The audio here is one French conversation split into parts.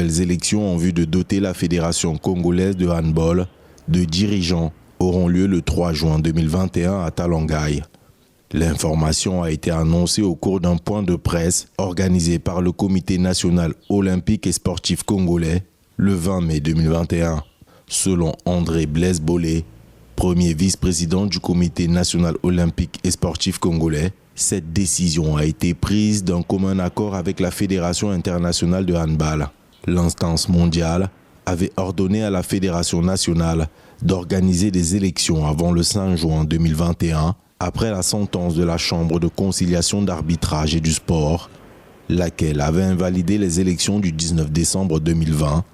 nouvelles élections en vue de doter la Fédération congolaise de handball de dirigeants auront lieu le 3 juin 2021 à Talangaï. L'information a été annoncée au cours d'un point de presse organisé par le Comité national olympique et sportif congolais le 20 mai 2021. Selon André Blaise Bolé, premier vice-président du Comité national olympique et sportif congolais, cette décision a été prise d'un commun accord avec la Fédération internationale de handball. L'instance mondiale avait ordonné à la Fédération nationale d'organiser des élections avant le 5 juin 2021, après la sentence de la Chambre de conciliation d'arbitrage et du sport, laquelle avait invalidé les élections du 19 décembre 2020,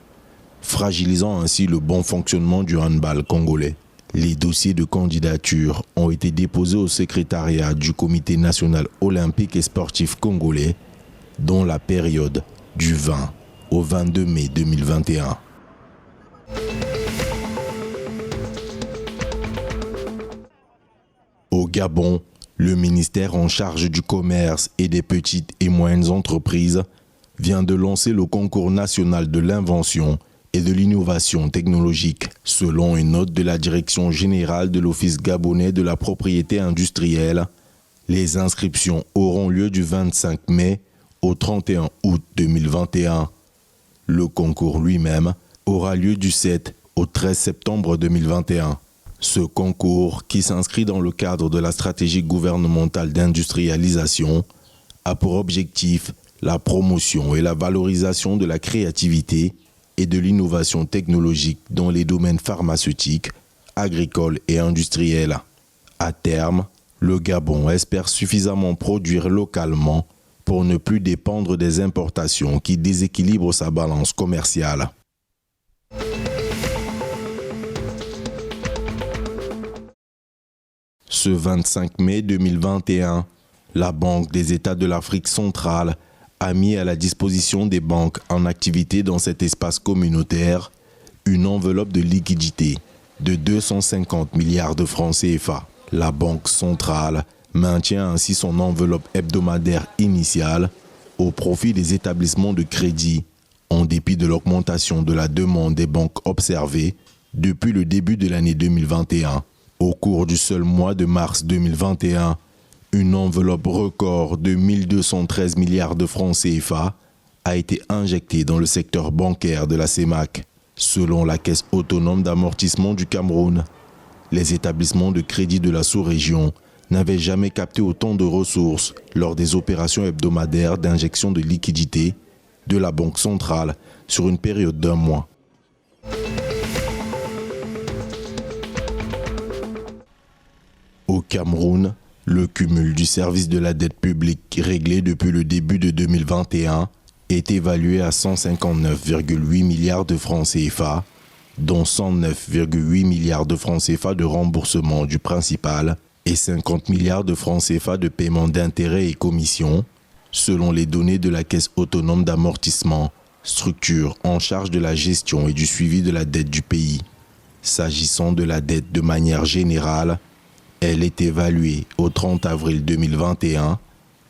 fragilisant ainsi le bon fonctionnement du handball congolais. Les dossiers de candidature ont été déposés au secrétariat du Comité national olympique et sportif congolais, dont la période du 20 au 22 mai 2021. Au Gabon, le ministère en charge du commerce et des petites et moyennes entreprises vient de lancer le concours national de l'invention et de l'innovation technologique. Selon une note de la Direction générale de l'Office gabonais de la propriété industrielle, les inscriptions auront lieu du 25 mai au 31 août 2021. Le concours lui-même aura lieu du 7 au 13 septembre 2021. Ce concours, qui s'inscrit dans le cadre de la stratégie gouvernementale d'industrialisation, a pour objectif la promotion et la valorisation de la créativité et de l'innovation technologique dans les domaines pharmaceutiques, agricoles et industriels. À terme, le Gabon espère suffisamment produire localement pour ne plus dépendre des importations qui déséquilibrent sa balance commerciale. Ce 25 mai 2021, la Banque des États de l'Afrique centrale a mis à la disposition des banques en activité dans cet espace communautaire une enveloppe de liquidité de 250 milliards de francs CFA. La Banque centrale maintient ainsi son enveloppe hebdomadaire initiale au profit des établissements de crédit, en dépit de l'augmentation de la demande des banques observée depuis le début de l'année 2021. Au cours du seul mois de mars 2021, une enveloppe record de 1213 milliards de francs CFA a été injectée dans le secteur bancaire de la CEMAC. Selon la Caisse autonome d'amortissement du Cameroun, les établissements de crédit de la sous-région n'avaient jamais capté autant de ressources lors des opérations hebdomadaires d'injection de liquidités de la Banque centrale sur une période d'1 mois. Au Cameroun, le cumul du service de la dette publique réglé depuis le début de 2021 est évalué à 159,8 milliards de francs CFA, dont 109,8 milliards de francs CFA de remboursement du principal et 50 milliards de francs CFA de paiement d'intérêts et commissions, selon les données de la Caisse autonome d'amortissement, structure en charge de la gestion et du suivi de la dette du pays. S'agissant de la dette de manière générale, elle est évaluée au 30 avril 2021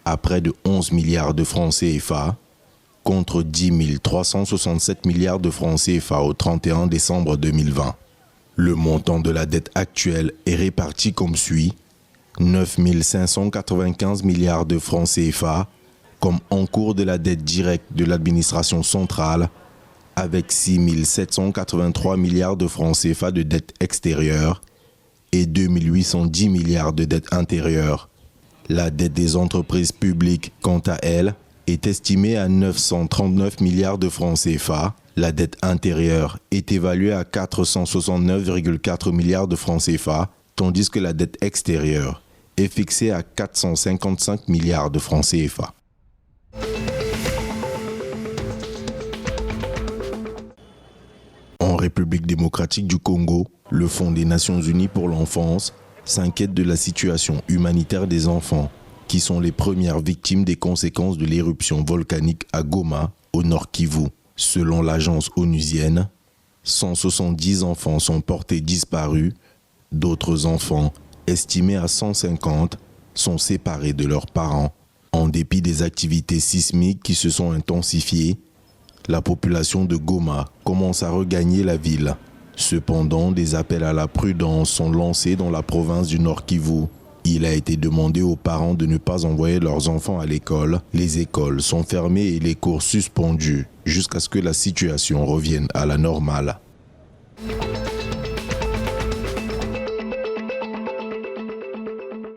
à près de 11 milliards de francs CFA contre 10 367 milliards de francs CFA au 31 décembre 2020. Le montant de la dette actuelle est réparti comme suit: 9 595 milliards de francs CFA comme encours de la dette directe de l'administration centrale, avec 6 783 milliards de francs CFA de dette extérieure et 2 810 milliards de dette intérieure. La dette des entreprises publiques, quant à elle, est estimée à 939 milliards de francs CFA. La dette intérieure est évaluée à 469,4 milliards de francs CFA, tandis que la dette extérieure est fixée à 455 milliards de francs CFA. En République démocratique du Congo, le Fonds des Nations Unies pour l'enfance s'inquiète de la situation humanitaire des enfants, qui sont les premières victimes des conséquences de l'éruption volcanique à Goma, au Nord Kivu. Selon l'agence onusienne, 170 enfants sont portés disparus, d'autres enfants, estimés à 150, sont séparés de leurs parents. En dépit des activités sismiques qui se sont intensifiées, la population de Goma commence à regagner la ville. Cependant, des appels à la prudence sont lancés dans la province du Nord Kivu. Il a été demandé aux parents de ne pas envoyer leurs enfants à l'école. Les écoles sont fermées et les cours suspendus jusqu'à ce que la situation revienne à la normale.